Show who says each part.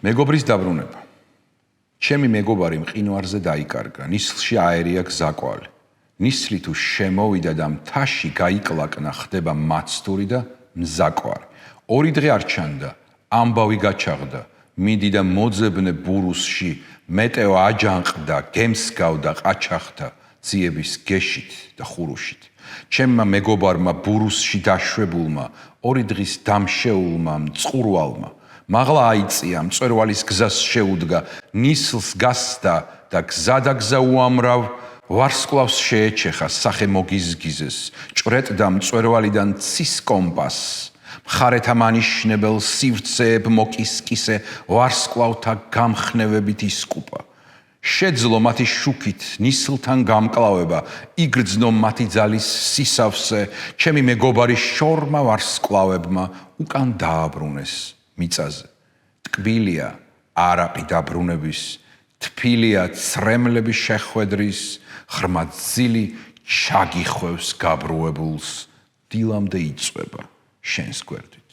Speaker 1: მეგობრის დაბრუნება. ჩემი მეგობარი მყინვარზე დაიკარგა, ნისლში აერია გზაკვალი. ნისლი თუ შემოვიდა და მთაში გაიკლაკნა, ხდება მაცდური და მზაკვარი. 2 დღე არ ჩანდა, ამბავი გაჩაღდა, მიდი და მოძებნე ბურუსში, მეტეო აჯანყდა, გემსგავდა ყაჩაღთა, ძიების გეშით და ხურუშით. ჩემმა მეგობარმა ბურუსში დაშვებულმა, 2 დღის დამშეულმა მწყურვალმა, მაღლა აიწია, მწვერვალის გზას შეუდგა, ნისლს გასდა და გზადაგზა უამრავ ვარსკვლავს შეეჩეხა, სახე მოგიზგიზეს, ჭრეტდა მწვერვალიდან ცის კომპასს, მხარეთა მანიშნებელ სივრცეებ მოკისკისე, ვარსკვლავთა გამხნევებით ისკუპა. შეძლო მათი შუქით, ნისლთან გამკლავება, იგრძნო მათი ძალის სისავსე, ჩემი მეგობარი შორმა ვარსკვლავებმა უკან დააბრუნეს მიწაზე. ტკბილია არაყი დაბრუნების, თფილია ცრემლების შეხვედრის, ღრმა ძილი ჩაგიხვევს გაბრუებულს, დილამდე იწვება შენს გვერდით.